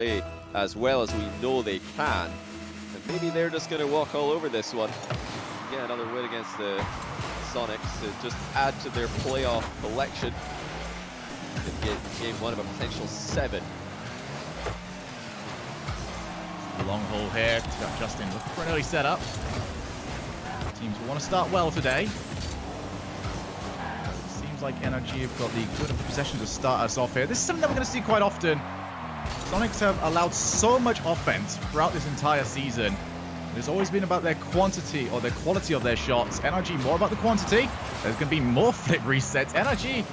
play as well as we know they can. And maybe they're just going to walk all over this one. Get another win against the Soniqs to just add to their playoff collection. And get game one of a potential 7. The long haul here. Justin looking for an early setup. Teams will want to start well today. Seems like NRG have got the good of the possession to start us off here. This is something that we're going to see quite often. Soniqs have allowed so much offense throughout this entire season. It's always been about their quantity or their quality of their shots. NRG more about the quantity. There's going to be more flip resets. NRG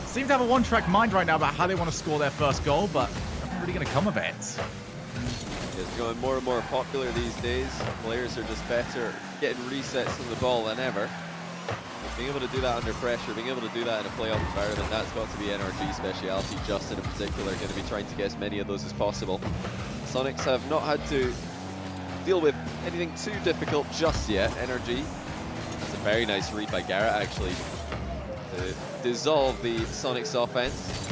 seem to have a one-track mind right now about how they want to score their first goal, but nothing really going to come of it. It's becoming more and more popular these days. Players are just better getting resets on the ball than ever. Being able to do that under pressure, being able to do that in a playoff environment, that's got to be NRG's speciality. Justin in particular going to be trying to get as many of those as possible. Soniqs have not had to deal with anything too difficult just yet. NRG, that's a very nice read by Garrett actually to dissolve the Soniqs offense.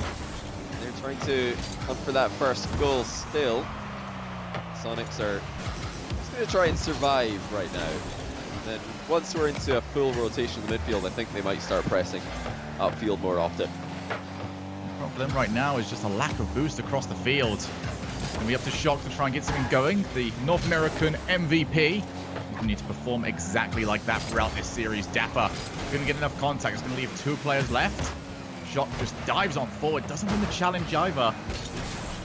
They're trying to hunt for that first goal still. Soniqs are just going to try and survive right now. And then once we're into a full rotation in the midfield, I think they might start pressing upfield more often. The problem right now is just a lack of boost across the field. It's going to be up to Shock to try and get something going. The North American MVP. You need to perform exactly like that throughout this series. Dapper couldn't get enough contact. It's going to leave 2 players left. Shock just dives on forward. Doesn't win the challenge either.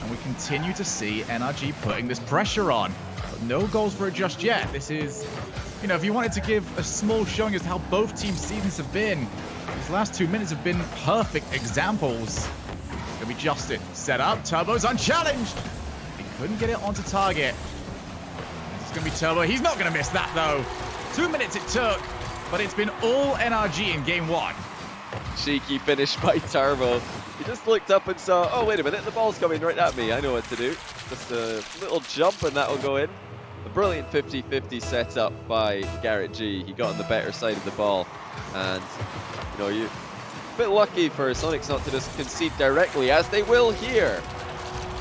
And we continue to see NRG putting this pressure on. But no goals for it just yet. This is, you know, if you wanted to give a small showing as to how both teams' seasons have been, these last 2 minutes have been perfect examples. It's going to be Justin. Set up. Turbo's unchallenged. He couldn't get it onto target. It's going to be Turbo. He's not going to miss that, though. 2 minutes it took, but it's been all NRG in game 1. Cheeky finish by Turbo. He just looked up and saw, oh, wait a minute, the ball's coming right at me. I know what to do. Just a little jump and that will go in. A brilliant 50-50 setup by Garrett G. He got on the better side of the ball. And, you know, you're a bit lucky for Soniqs not to just concede directly, as they will here.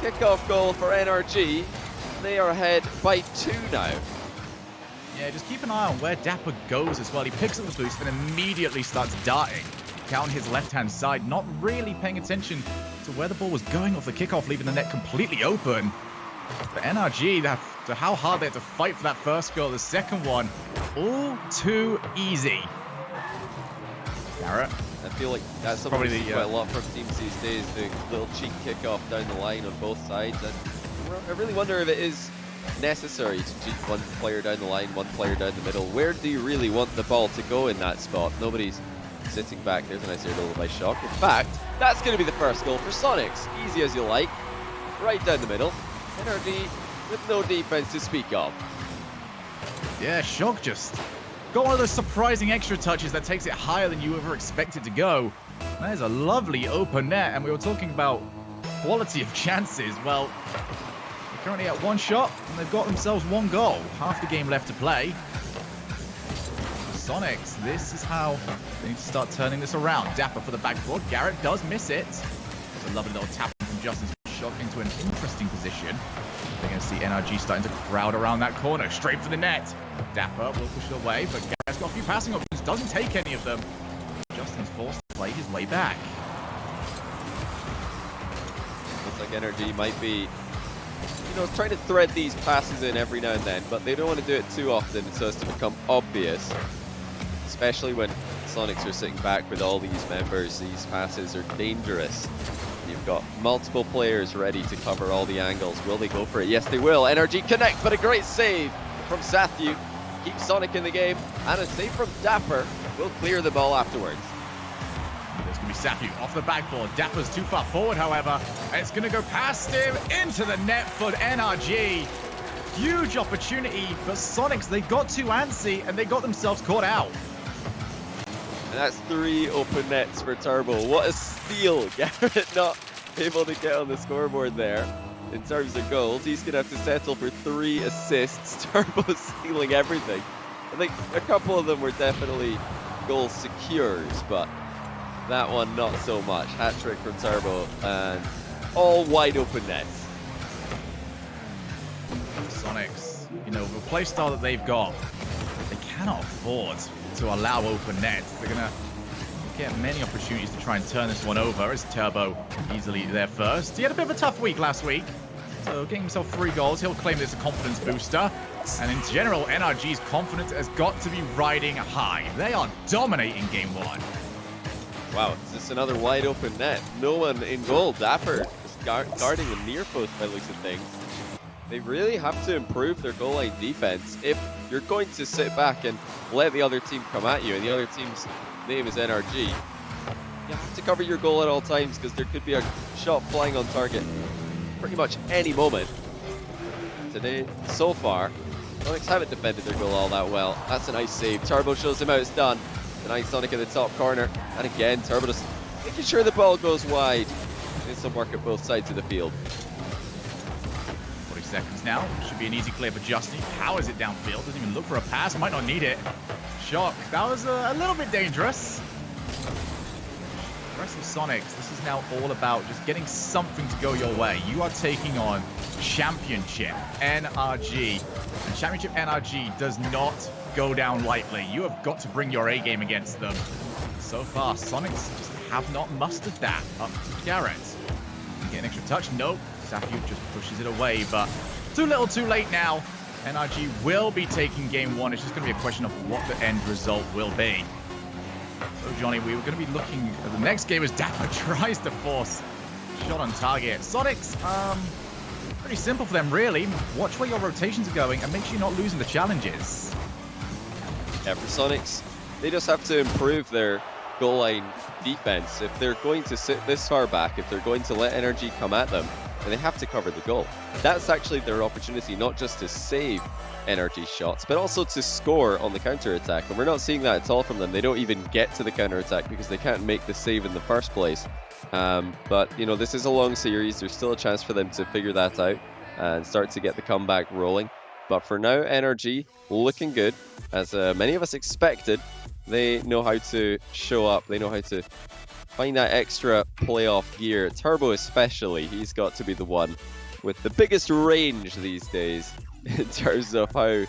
Kickoff goal for NRG. They are ahead by 2 now. Yeah, just keep an eye on where Dapper goes as well. He picks up the boost and immediately starts darting down his left-hand side, not really paying attention to where the ball was going off the kickoff, leaving the net completely open. But NRG, to how hard they had to fight for that first goal, the second one, all too easy. Garrett. I feel like that's something we see quite a lot from teams these days, the little cheek kickoff down the line on both sides. And I really wonder if it is necessary to cheat one player down the line, one player down the middle. Where do you really want the ball to go in that spot? Nobody's sitting back. There's a nice air goal by Shock. In fact, that's going to be the first goal for Soniqs. Easy as you like. Right down the middle. NRG with no defense to speak of. Yeah, Shock just got one of those surprising extra touches that takes it higher than you ever expected to go. That is a lovely open net, and we were talking about quality of chances. Well, they're currently at 1 shot, and they've got themselves 1 goal. Half the game left to play. Soniqs, this is how they need to start turning this around. Dapper for the backboard. Garrett does miss it. It's a lovely little tap from Justin. Shock into an interesting position. They're going to see NRG starting to crowd around that corner. Straight for the net. Dapper will push it away, but Garrett's got a few passing options. Doesn't take any of them. Justin's forced to play his way back. Looks like NRG might be, you know, trying to thread these passes in every now and then, but they don't want to do it too often so as to become obvious. Especially when Soniqs are sitting back with all these members. These passes are dangerous. You've got multiple players ready to cover all the angles. Will they go for it? Yes, they will. NRG connect, but a great save from Sathu. Keeps Sonic in the game, and a save from Dapper will clear the ball afterwards. There's going to be Sathu off the backboard. Dapper's too far forward, however. And it's going to go past him into the net for NRG. Huge opportunity, but Soniqs, they got too antsy, and they got themselves caught out. And that's 3 open nets for Turbo. What a steal. Garrett not able to get on the scoreboard there in terms of goals. He's going to have to settle for 3 assists. Turbo stealing everything. I think a couple of them were definitely goal secures, but that one not so much. Hat trick from Turbo and all wide open nets. Soniqs, you know, the playstyle that they've got, they cannot afford to allow open nets. They're going to get many opportunities to try and turn this one over as Turbo easily there first. He had a bit of a tough week last week, so getting himself 3 goals, he'll claim this a confidence booster. And in general, NRG's confidence has got to be riding high. They are dominating game 1. Wow, is this another wide open net? No one in goal. Dapper just guarding the near post by the looks of things. They really have to improve their goal line defense if you're going to sit back and let the other team come at you, and the other team's name is NRG. You have to cover your goal at all times because there could be a shot flying on target pretty much any moment. Today, so far, Sonics haven't defended their goal all that well. That's a nice save. Turbo shows him how it's done. The nice Sonic in the top corner. And again, Turbo just making sure the ball goes wide. Doing some work at both sides of the field. 40 seconds now. Should be an easy clear for Justin. Powers it downfield. Doesn't even look for a pass. Might not need it. Shock. That was a little bit dangerous. The rest of Sonics, this is now all about just getting something to go your way. You are taking on Championship NRG. And Championship NRG does not go down lightly. You have got to bring your A game against them. So far, Sonics just have not mustered that up to Garrett. Get an extra touch? Nope. Safu just pushes it away, but too little too late now. NRG will be taking game 1. It's just going to be a question of what the end result will be. So, Johnny, we were going to be looking at the next game as Dapper tries to force shot on target. Sonics, pretty simple for them, really. Watch where your rotations are going and make sure you're not losing the challenges. Yeah, for Sonics, they just have to improve their goal line defense. If they're going to sit this far back, if they're going to let NRG come at them, then they have to cover the goal. That's actually their opportunity, not just to save NRG shots, but also to score on the counter-attack. And we're not seeing that at all from them. They don't even get to the counter-attack because they can't make the save in the first place. But, you know, this is a long series. There's still a chance for them to figure that out and start to get the comeback rolling. But for now, NRG looking good. As many of us expected, they know how to show up. They know how to find that extra playoff gear. Turbo especially, he's got to be the one with the biggest range these days in terms of how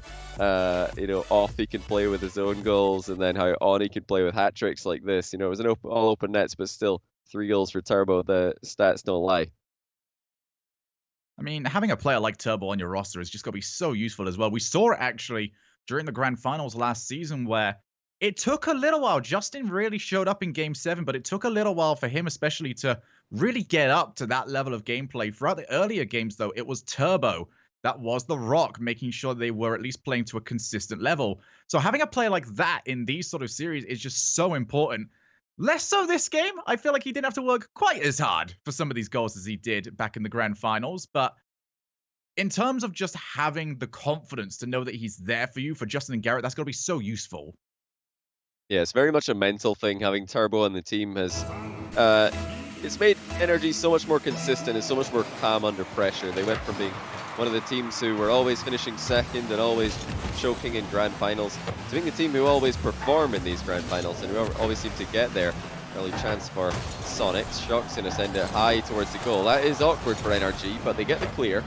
you know, off he can play with his own goals, and then how on he can play with hat tricks like this. You know, it was an all open nets, but still 3 goals for Turbo. The stats don't lie. I mean, having a player like Turbo on your roster is just going to be so useful as well. We saw it actually during the grand finals last season where it took a little while. Justin really showed up in game 7, but it took a little while for him especially to really get up to that level of gameplay. Throughout the earlier games, though, it was Turbo that was the rock, making sure they were at least playing to a consistent level. So having a player like that in these sort of series is just so important. Less so this game. I feel like he didn't have to work quite as hard for some of these goals as he did back in the grand finals. But in terms of just having the confidence to know that he's there for you, for Justin and Garrett, that's going to be so useful. Yeah, it's very much a mental thing. Having Turbo on the team has it's made NRG so much more consistent and so much more calm under pressure. They went from being one of the teams who were always finishing second and always choking in grand finals to being the team who always perform in these grand finals and who always seem to get there. Early chance for Sonics. Shock's going to send it high towards the goal. That is awkward for NRG, but they get the clear.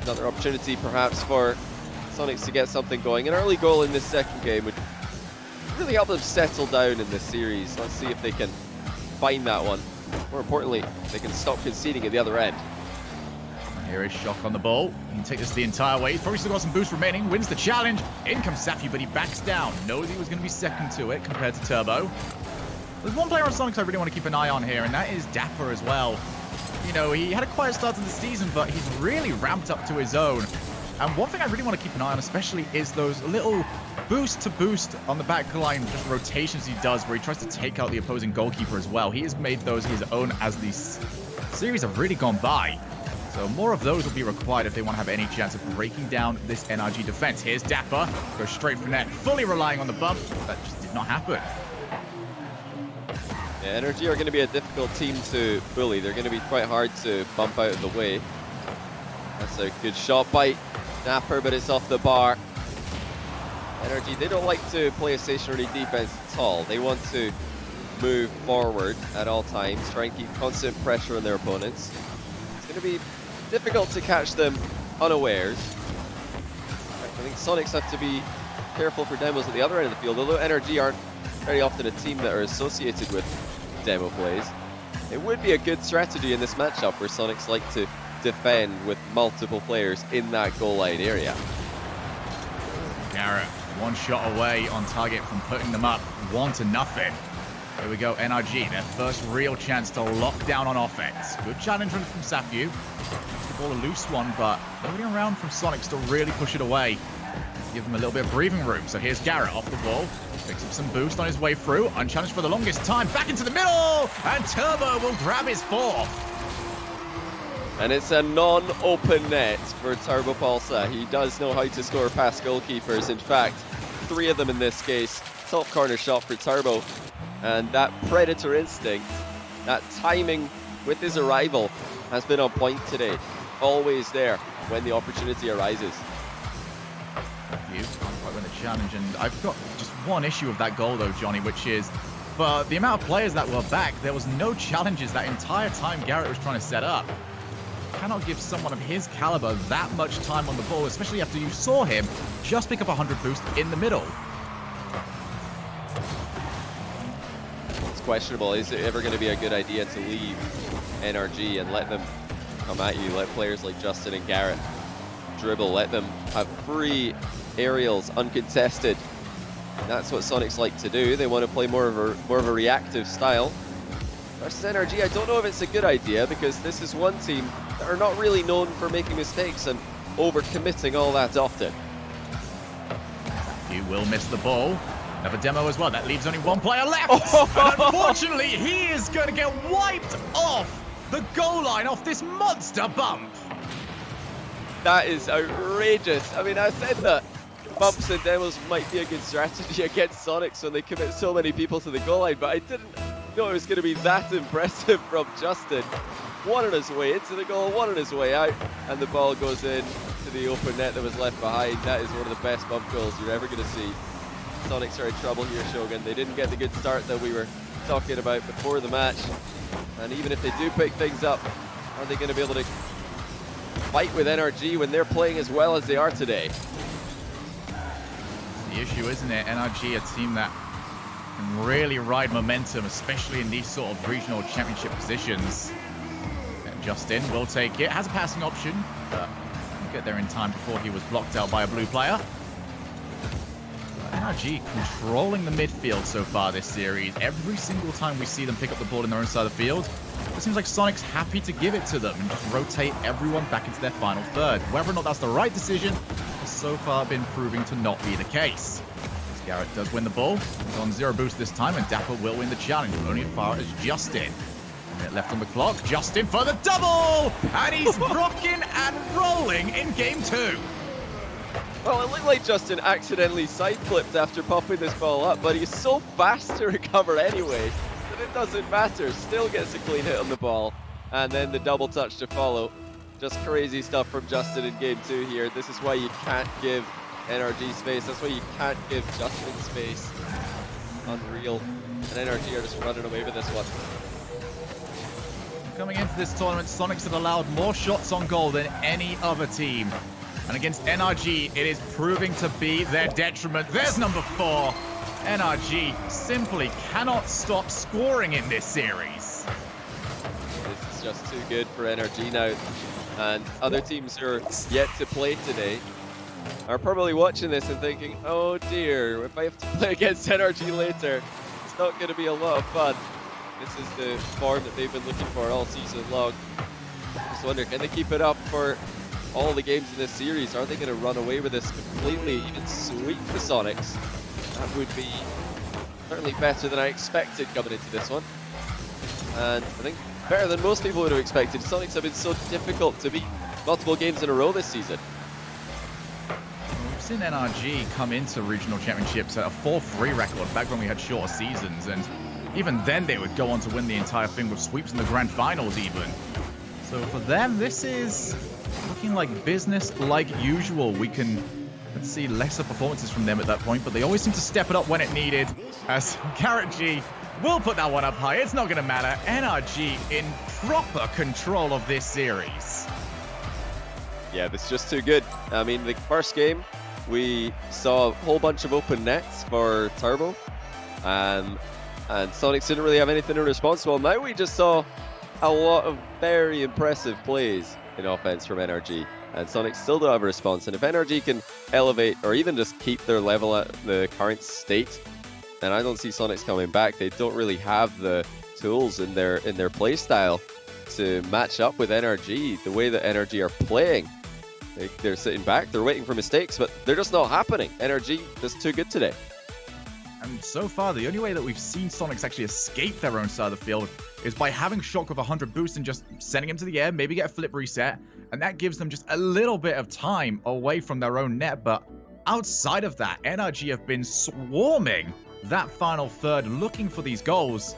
Another opportunity perhaps for Sonics to get something going. An early goal in this second game would really help them settle down in this series. Let's see if they can find that one. More importantly, they can stop conceding at the other end. Here is Shock on the ball. He can take this the entire way. He's probably still got some boost remaining. Wins the challenge. In comes Safi, but he backs down. Knows he was going to be second to it compared to Turbo. There's one player on Sonics I really want to keep an eye on here, and that is Dapper as well. You know, he had a quiet start to the season, but he's really ramped up to his own. And one thing I really want to keep an eye on especially is those little boost to boost on the back line, just rotations he does where he tries to take out the opposing goalkeeper as well. He has made those his own as these series have really gone by. So more of those will be required if they want to have any chance of breaking down this NRG defense. Here's Dapper, goes straight for net, fully relying on the bump. That just did not happen. Yeah, NRG are going to be a difficult team to bully. They're going to be quite hard to bump out of the way. That's a good shot by Dapper, but it's off the bar. NRG, they don't like to play a stationary defense at all. They want to move forward at all times, try and keep constant pressure on their opponents. It's going to be difficult to catch them unawares. I think Soniqs have to be careful for demos at the other end of the field, although NRG aren't very often a team that are associated with demo plays. It would be a good strategy in this matchup where Soniqs like to defend with multiple players in that goal line area. Garrett, one shot away on target from putting them up 1-0. Here we go, NRG, their first real chance to lock down on offense. Good challenge from Safu. The ball a loose one, but nobody around from Soniqs to really push it away. Give him a little bit of breathing room. So here's Garrett off the ball. Picks up some boost on his way through. Unchallenged for the longest time. Back into the middle. And Turbo will grab his fourth. And it's a non-open net for Turbo Pulsar. He does know how to score past goalkeepers. In fact, 3 of them in this case. Top corner shot for Turbo. And that predator instinct, that timing with his arrival has been on point today. Always there when the opportunity arises. Can't quite win the challenge, and I've got just one issue with that goal though, Johnny, which is for the amount of players that were back, there was no challenges that entire time Garrett was trying to set up. Cannot give someone of his caliber that much time on the ball, especially after you saw him just pick up 100 boost in the middle. It's questionable. Is it ever going to be a good idea to leave NRG and let them come at you? Let players like Justin and Garrett dribble, let them have free aerials uncontested. And that's what Soniqs like to do. They want to play more of a reactive style. Versus NRG, I don't know if it's a good idea, because this is one team that are not really known for making mistakes and overcommitting all that often. You will miss the ball. Another demo as well. That leaves only one player left. And unfortunately, he is going to get wiped off the goal line off this monster bump. That is outrageous. I mean, I said that bumps and demos might be a good strategy against Soniqs when they commit so many people to the goal line, but I didn't know it was going to be that impressive from Justin. One on his way into the goal, one on his way out, and the ball goes in to the open net that was left behind. That is one of the best bump goals you're ever going to see. Soniqs are in trouble here, Shogun. They didn't get the good start that we were talking about before the match. And even if they do pick things up, are they going to be able to fight with NRG when they're playing as well as they are today? The issue, isn't it? NRG, a team that can really ride momentum, especially in these sort of regional championship positions. And Justin will take it. Has a passing option, but will get there in time before he was blocked out by a blue player. NRG controlling the midfield so far this series. Every single time we see them pick up the ball in their own side of the field, it seems like Soniqs happy to give it to them and just rotate everyone back into their final third. Whether or not that's the right decision has so far been proving to not be the case. As Garrett does win the ball, he's on 0 boost this time, and Dapper will win the challenge, only as far as Justin. A minute left on the clock. Justin for the double! And he's rocking and rolling in game 2. Well, it looked like Justin accidentally side-flipped after popping this ball up, but he's so fast to recover anyway that it doesn't matter. Still gets a clean hit on the ball, and then the double touch to follow. Just crazy stuff from Justin in game 2 here. This is why you can't give NRG space. That's why you can't give Justin space. Unreal. And NRG are just running away with this one. Coming into this tournament, Soniqs have allowed more shots on goal than any other team. And against NRG, it is proving to be their detriment. There's number 4. NRG simply cannot stop scoring in this series. This is just too good for NRG now. And other teams who are yet to play today are probably watching this and thinking, oh dear, if I have to play against NRG later, it's not going to be a lot of fun. This is the form that they've been looking for all season long. Just wonder, can they keep it up for all the games in this series? Are they going to run away with this completely, even sweep the Soniqs? That would be certainly better than I expected coming into this one. And I think better than most people would have expected. Soniqs have been so difficult to beat multiple games in a row this season. We've seen NRG come into regional championships at a 4-3 record back when we had shorter seasons, and even then they would go on to win the entire thing with sweeps in the grand finals even. So for them, this is looking like business like usual. We can see lesser performances from them at that point, but they always seem to step it up when it needed, as Garrett G will put that one up high. It's not going to matter. NRG in proper control of this series. Yeah, this is just too good. I mean, the first game, we saw a whole bunch of open nets for Turbo, and Soniqs didn't really have anything in response. Well, now we just saw a lot of very impressive plays in offense from NRG, and Soniqs still don't have a response. And if NRG can elevate or even just keep their level at the current state, then I don't see Soniqs coming back. They don't really have the tools in their play style to match up with NRG. The way that NRG are playing, they're sitting back, they're waiting for mistakes, but they're just not happening. NRG is too good today. And so far, the only way that we've seen Soniqs actually escape their own side of the field is by having Shock with 100 boost and just sending him to the air, maybe get a flip reset, and that gives them just a little bit of time away from their own net. But outside of that, NRG have been swarming that final third looking for these goals,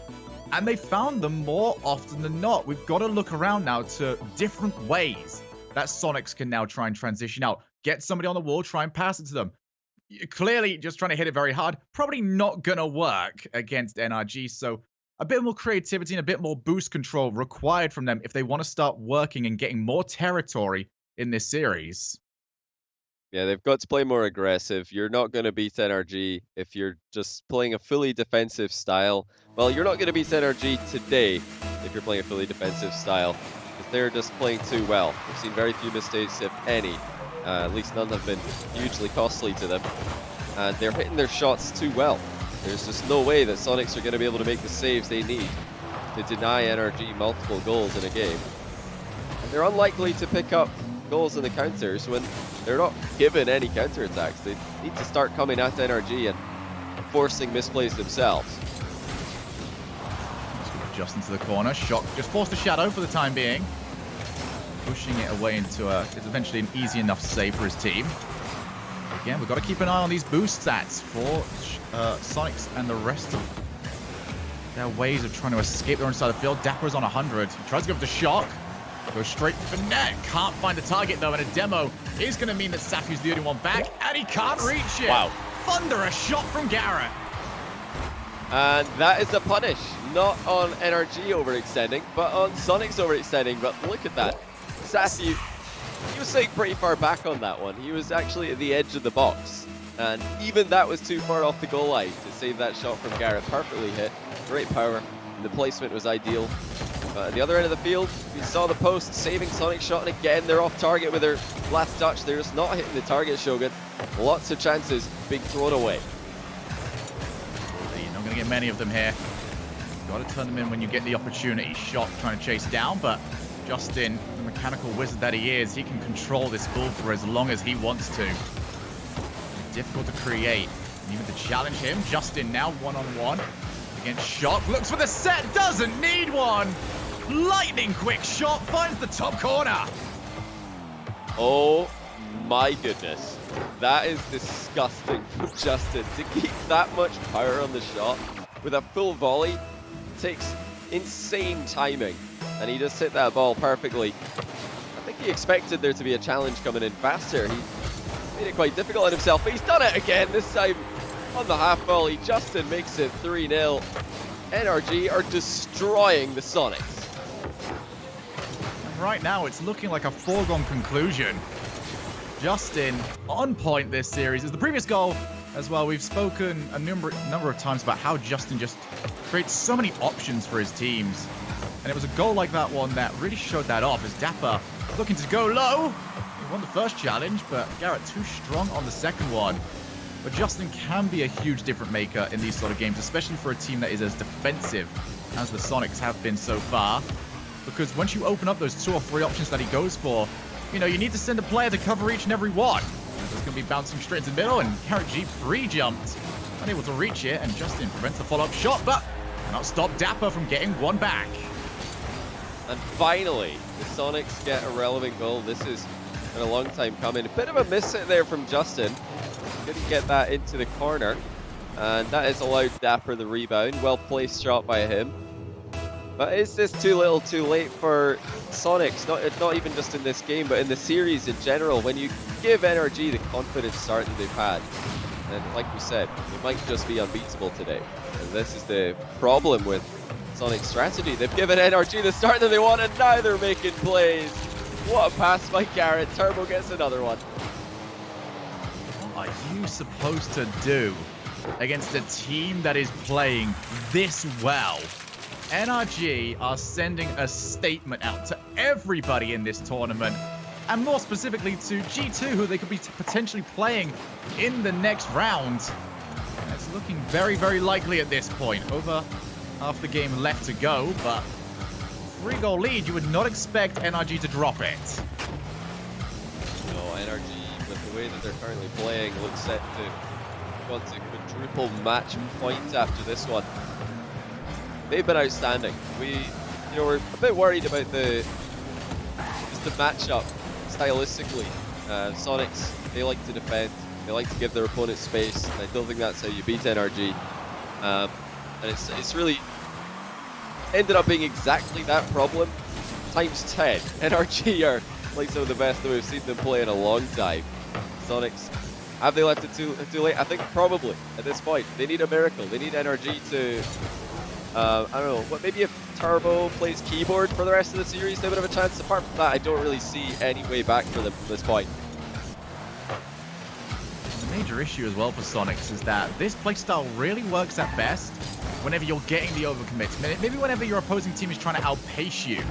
and they found them more often than not. We've got to look around now to different ways that Soniqs can now try and transition out. Get somebody on the wall, try and pass it to them. Clearly just trying to hit it very hard, probably not going to work against NRG, so a bit more creativity and a bit more boost control required from them if they want to start working and getting more territory in this series. Yeah, they've got to play more aggressive. You're not going to beat NRG if you're just playing a fully defensive style. Well, you're not going to beat NRG today if you're playing a fully defensive style, because they're just playing too well. We've seen very few mistakes, if any. At least none have been hugely costly to them. And they're hitting their shots too well. There's just no way that Soniqs are going to be able to make the saves they need to deny NRG multiple goals in a game. And they're unlikely to pick up goals in the counters when they're not given any counterattacks. They need to start coming at NRG and forcing misplays themselves. Just into the corner. Shock just forced a shadow for the time being. Pushing it away into it's eventually an easy enough save for his team. Again, we've got to keep an eye on these boost stats for Soniqs and the rest of their ways of trying to escape their own side of the field. Dapper's on 100. He tries to go for the Shock. Goes straight for net. Can't find the target though, and a demo is going to mean that Safu's the only one back, and he can't reach it. Wow. Thunderous shot from Garrett. And that is the punish. Not on NRG overextending, but on Soniqs overextending. But look at that. Safu, he was sitting pretty far back on that one. He was actually at the edge of the box. And even that was too far off the goal line to save that shot from Garrett. Perfectly hit. Great power. And the placement was ideal. But at the other end of the field, we saw the post saving Soniqs shot, and again they're off target with their last touch. They're just not hitting the target, Shogun. Lots of chances being thrown away. You're not going to get many of them here. Got to turn them in when you get the opportunity. Shock trying to chase down, but Justin, the mechanical wizard that he is, he can control this ball for as long as he wants to. Difficult to create, and even to challenge him. Justin now one-on-one against Shock. Looks for the set, doesn't need one. Lightning quick shot finds the top corner. Oh my goodness. That is disgusting from Justin. To keep that much power on the shot with a full volley takes insane timing. And he just hit that ball perfectly. I think he expected there to be a challenge coming in faster. He made it quite difficult on himself, but he's done it again, this time on the half volley. Justin makes it 3-0. NRG are destroying the Soniqs. And right now, it's looking like a foregone conclusion. Justin on point this series. As the previous goal as well, we've spoken a number of times about how Justin just creates so many options for his teams. And it was a goal like that one that really showed that off, as Dapper looking to go low. He won the first challenge, but Garrett too strong on the second one. But Justin can be a huge difference maker in these sort of games, especially for a team that is as defensive as the Soniqs have been so far. Because once you open up those 2 or 3 options that he goes for, you know, you need to send a player to cover each and every one. And it's going to be bouncing straight into the middle, and Garrett G pre-jumped, unable to reach it, and Justin prevents the follow-up shot, but cannot stop Dapper from getting one back. And finally, the Soniqs get a relevant goal. This has been a long time coming. A bit of a miss hit there from Justin. Couldn't get that into the corner. And that has allowed Dapper the rebound. Well placed shot by him. But is this too little too late for Soniqs? Not even just in this game, but in the series in general. When you give NRG the confident start that they've had, and like we said, they might just be unbeatable today. And this is the problem with Soniqs' strategy. They've given NRG the start that they want, and now they're making plays. What a pass by Garrett. Turbo gets another one. What are you supposed to do against a team that is playing this well? NRG are sending a statement out to everybody in this tournament, and more specifically to G2, who they could be potentially playing in the next round. And it's looking very, very likely at this point. Over half the game left to go, but 3-goal lead, you would not expect NRG to drop it. No, NRG, with the way that they're currently playing, looks set to want to quadruple match points after this one. They've been outstanding. We're a bit worried about the matchup stylistically. Soniqs, they like to defend, they like to give their opponent space, and I don't think that's how you beat NRG. And it's really ended up being exactly that problem times 10. NRG are like some of the best that we've seen them play in a long time. Soniqs, have they left it too late? I think probably at this point. They need a miracle. They need NRG to, I don't know, maybe if Turbo plays keyboard for the rest of the series, they would have a chance. Apart from that, I don't really see any way back for them from this point. The major issue as well for Soniqs is that this playstyle really works at best whenever you're getting the overcommit. Maybe whenever your opposing team is trying to outpace you.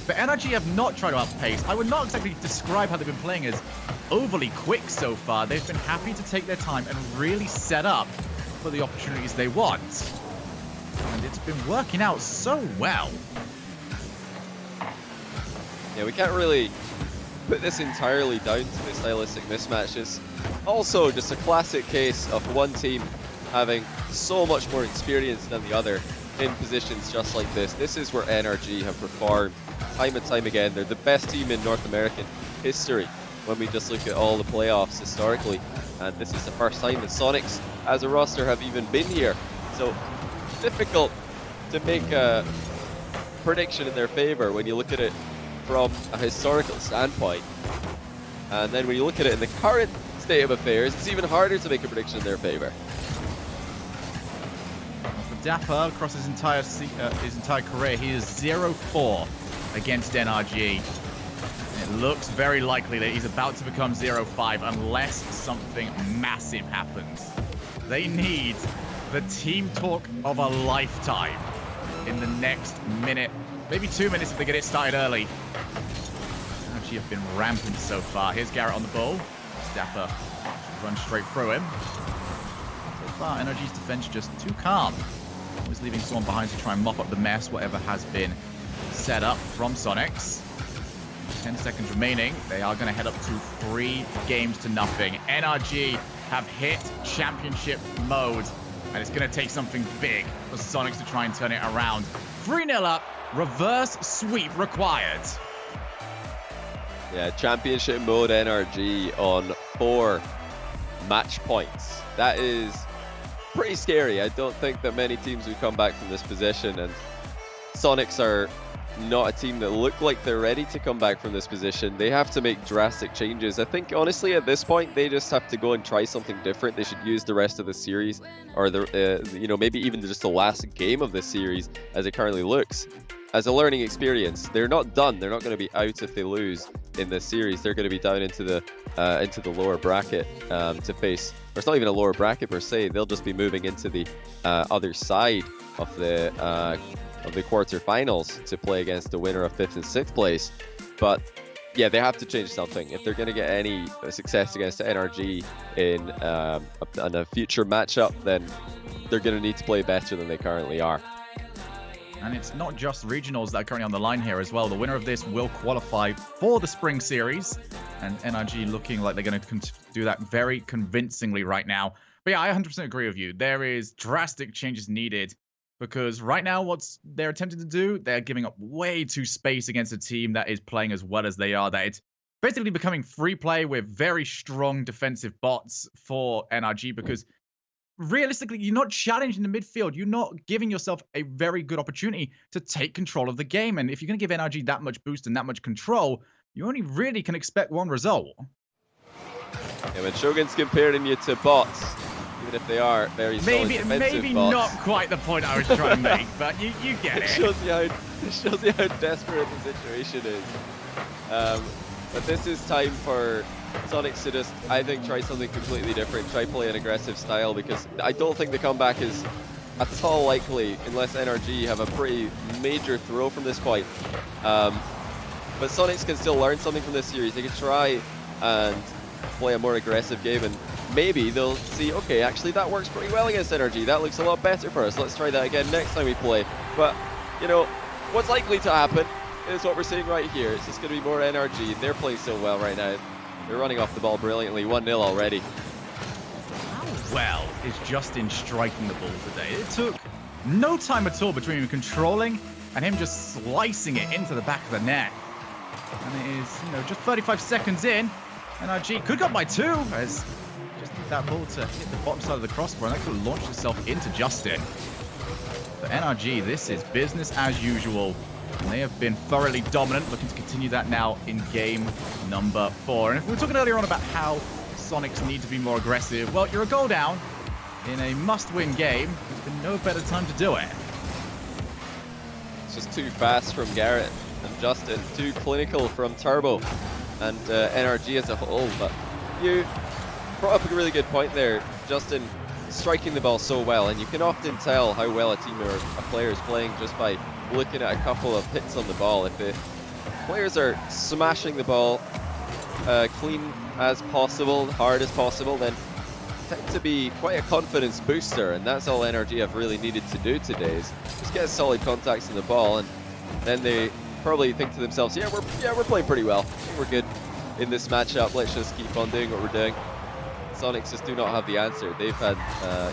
But NRG have not tried to outpace. I would not exactly describe how they've been playing as overly quick so far. They've been happy to take their time and really set up for the opportunities they want. And it's been working out so well. Yeah, we can't really put this entirely down to the stylistic mismatches. Also, just a classic case of one team having so much more experience than the other in positions just like this. This is where NRG have performed time and time again. They're the best team in North American history when we just look at all the playoffs historically. And this is the first time that Soniqs as a roster have even been here. So difficult to make a prediction in their favor when you look at it from a historical standpoint. And then when you look at it in the current state of affairs, it's even harder to make a prediction in their favor. For Dapper, across his entire career, he is 0-4 against NRG. It looks very likely that he's about to become 0-5 unless something massive happens. They need the team talk of a lifetime in the next minute, maybe 2 minutes if they get it started early. NRG have been rampant so far. Here's Garrett on the ball. Dapper runs straight through him. So far, NRG's defense just too calm. Always leaving someone behind to try and mop up the mess, whatever has been set up from Soniqs. 10 seconds remaining. They are going to head up to 3 games to nothing. NRG have hit championship mode, and it's going to take something big for Soniqs to try and turn it around. 3-0 up, reverse sweep required. Yeah, championship mode NRG on 4 match points. That is pretty scary. I don't think that many teams would come back from this position, and Soniqs are not a team that look like they're ready to come back from this position. They have to make drastic changes. I think honestly at this point they just have to go and try something different. They should use the rest of the series, or the maybe even just the last game of this series as it currently looks, as a learning experience. They're not done. They're not going to be out if they lose in this series. They're going to be down into the lower bracket to face, or it's not even a lower bracket per se. They'll just be moving into the other side of the quarterfinals to play against the winner of 5th and 6th place. But yeah, they have to change something if they're going to get any success against NRG in a future matchup. Then they're going to need to play better than they currently are. And it's not just regionals that are currently on the line here as well. The winner of this will qualify for the spring series, and NRG looking like they're going to do that very convincingly right now. But yeah, I 100% agree with you. There is drastic changes needed, because right now what they're attempting to do, they're giving up way too space against a team that is playing as well as they are. That it's basically becoming free play with very strong defensive bots for NRG, because realistically, you're not challenging the midfield. You're not giving yourself a very good opportunity to take control of the game. And if you're going to give NRG that much boost and that much control, you only really can expect one result. Yeah, when Shogun's comparing you to bots, even if they are very solid defensive maybe bots, not quite the point I was trying to make, but you get it. It shows you how desperate the situation is. But this is time for Soniqs to just, I think, try something completely different, try play an aggressive style, because I don't think the comeback is at all likely unless NRG have a pretty major throw from this point. But Soniqs can still learn something from this series. They can try and play a more aggressive game, and maybe they'll see, okay, actually that works pretty well against NRG. That looks a lot better for us. Let's try that again next time we play. But, you know, what's likely to happen is what we're seeing right here. It's just going to be more NRG, and they're playing so well right now. They're running off the ball brilliantly, 1-0 already. How well is Justin striking the ball today? It took no time at all between him controlling and him just slicing it into the back of the net. And it is, you know, just 35 seconds in. NRG could go by 2 as just need that ball to hit the bottom side of the crossbar, and that could have launched itself into Justin. For NRG, this is business as usual. And they have been thoroughly dominant, looking to continue that now in game number 4. And if we were talking earlier on about how Soniqs need to be more aggressive, well, you're a goal down in a must-win game. There's been no better time to do it. It's just too fast from Garrett and Justin, too clinical from Turbo and NRG as a whole. But you brought up a really good point there, Justin, striking the ball so well, and you can often tell how well a team or a player is playing just by looking at a couple of hits on the ball. If the players are smashing the ball clean as possible, hard as possible, then it tends to be quite a confidence booster, and that's all NRG have really needed to do today, is just get solid contacts in the ball, and then they probably think to themselves, yeah, we're playing pretty well, we're good in this matchup, let's just keep on doing what we're doing. Soniqs just do not have the answer. They've had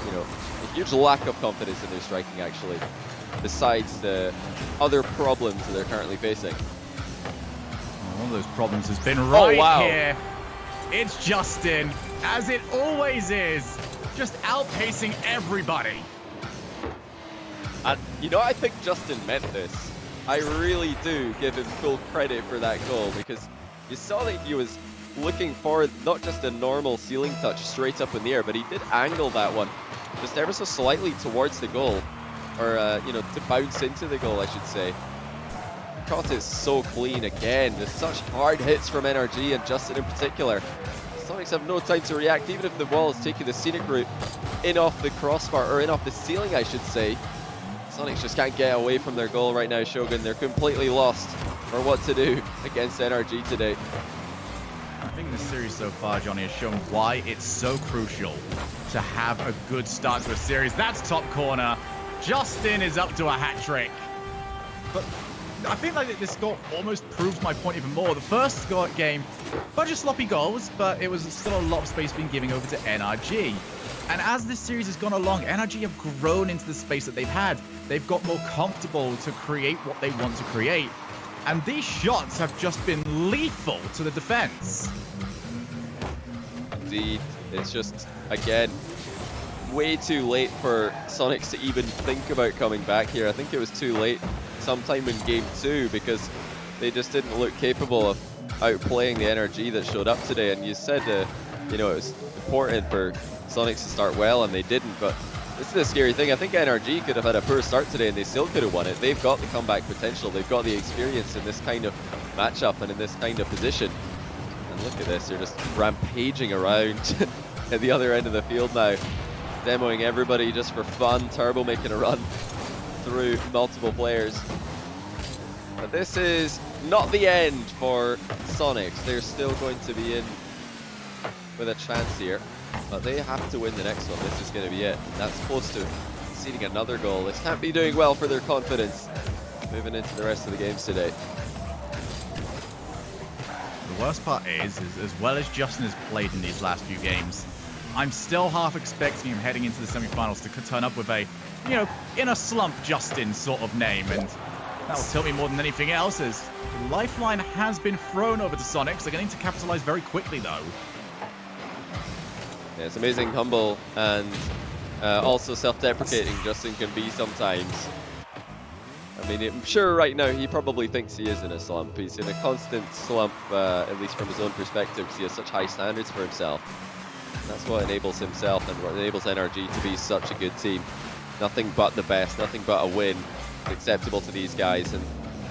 you know, a huge lack of confidence in their striking, actually, besides the other problems that they're currently facing. One of those problems has been right here. It's Justin, as it always is, just outpacing everybody. And you know, I think Justin meant this. I really do give him full credit for that goal, because you saw that he was looking for not just a normal ceiling touch straight up in the air, but he did angle that one just ever so slightly towards the goal, or you know, to bounce into the goal, I should say. Caught it so clean again. There's such hard hits from NRG and Justin in particular. Soniqs have no time to react, even if the ball is taking the scenic route in off the crossbar, or in off the ceiling, I should say. Soniqs just can't get away from their goal right now, Shogun. They're completely lost for what to do against NRG today. I think the series so far, Johnny, has shown why it's so crucial to have a good start to a series. That's top corner. Justin is up to a hat trick. But I feel like this goal almost proves my point even more. The first game, a bunch of sloppy goals, but it was still a lot of space being given over to NRG. And as this series has gone along, NRG have grown into the space that they've had. They've got more comfortable to create what they want to create. And these shots have just been lethal to the defense. Indeed, it's just, again, way too late for Soniqs to even think about coming back here. I think it was too late sometime in game 2, because they just didn't look capable of outplaying the NRG that showed up today. And you said, you know, it was important for Soniqs to start well, and they didn't. But this is a scary thing. I think NRG could have had a poor start today, and they still could have won it. They've got the comeback potential. They've got the experience in this kind of matchup and in this kind of position. And look at this. They're just rampaging around at the other end of the field now, demoing everybody just for fun. Turbo making a run through multiple players. But this is not the end for Soniqs. They're still going to be in with a chance here, but they have to win the next one. This is going to be it. That's close to conceding another goal. This can't be doing well for their confidence moving into the rest of the games today. The worst part is as well as Justin has played in these last few games, I'm still half expecting him heading into the semi-finals to turn up with a, you know, in a slump Justin sort of name, and that will tell me more than anything else, as the lifeline has been thrown over to Soniqs. They're going to need to capitalize very quickly, though. Yeah, it's amazing, humble, and also self-deprecating Justin can be sometimes. I mean, I'm sure right now he probably thinks he is in a slump. He's in a constant slump, at least from his own perspective, because he has such high standards for himself. And that's what enables himself and what enables NRG to be such a good team. Nothing but the best, nothing but a win is acceptable to these guys. And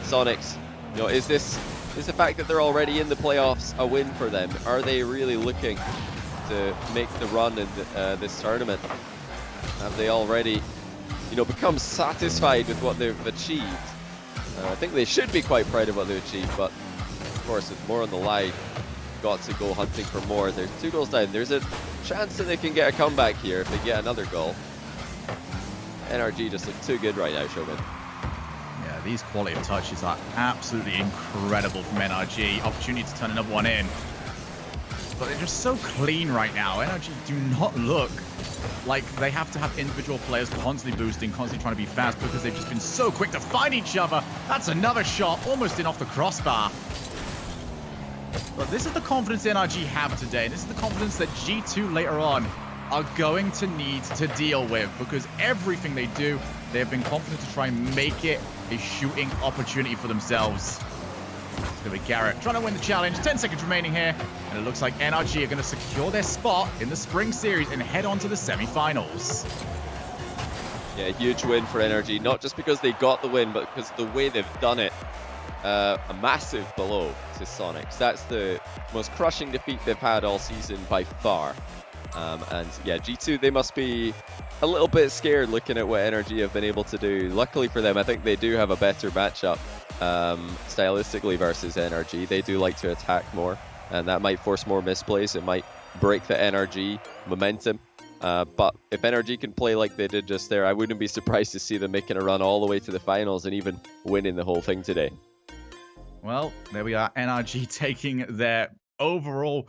Soniqs, you know, is this Is the fact that they're already in the playoffs a win for them? Are they really looking to make the run in this tournament? Have they already, you know, become satisfied with what they've achieved? I think they should be quite proud of what they've achieved, but of course, with more on the line, got to go hunting for more. They're 2 goals down. There's a chance that they can get a comeback here if they get another goal. NRG just look too good right now, Shogun. Yeah, these quality of touches are absolutely incredible from NRG. Opportunity to turn another one in. But they're just so clean right now. NRG do not look like they have to have individual players constantly boosting, constantly trying to be fast, because they've just been so quick to find each other. That's another shot, almost in off the crossbar. But this is the confidence NRG have today. This is the confidence that G2 later on are going to need to deal with, because everything they do, they have been confident to try and make it a shooting opportunity for themselves. It's going to be Garrett trying to win the challenge. 10 seconds remaining here. And it looks like NRG are going to secure their spot in the spring series and head on to the semi-finals. Yeah, huge win for NRG. Not just because they got the win, but because the way they've done it. A massive blow to Soniqs. That's the most crushing defeat they've had all season by far. And yeah, G2, they must be a little bit scared looking at what NRG have been able to do. Luckily for them, I think they do have a better matchup stylistically versus NRG. They do like to attack more, and that might force more misplays. It might break the NRG momentum. But if NRG can play like they did just there, I wouldn't be surprised to see them making a run all the way to the finals and even winning the whole thing today. Well, there we are. NRG taking their overall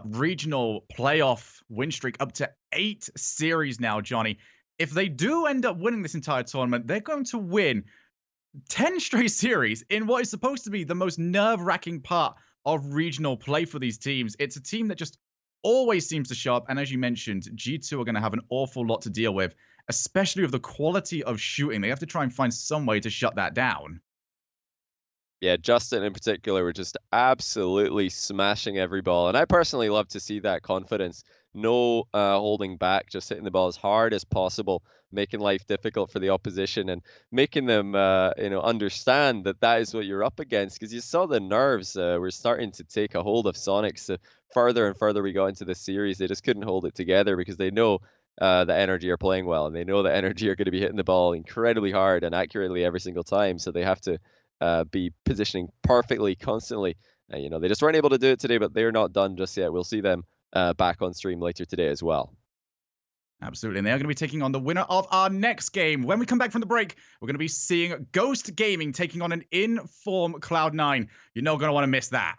regional playoff win streak up to 8 series now, Johnny. If they do end up winning this entire tournament, they're going to win 10 straight series in what is supposed to be the most nerve-wracking part of regional play for these teams. It's a team that just always seems to show up, and as you mentioned, G2 are going to have an awful lot to deal with, especially with the quality of shooting. They have to try and find some way to shut that down. Yeah, Justin in particular were just absolutely smashing every ball. And I personally love to see that confidence. No holding back, just hitting the ball as hard as possible, making life difficult for the opposition and making them understand that that is what you're up against. Because you saw the nerves were starting to take a hold of Soniqs. The further and further we got into this series, they just couldn't hold it together because they know that NRG are playing well. And they know that NRG are going to be hitting the ball incredibly hard and accurately every single time. So they have to be positioning perfectly constantly. They just weren't able to do it today, but they're not done just yet. We'll see them back on stream later today as well. Absolutely. And they are going to be taking on the winner of our next game. When we come back from the break, we're going to be seeing Ghost Gaming taking on an in-form Cloud9. You're not going to want to miss that.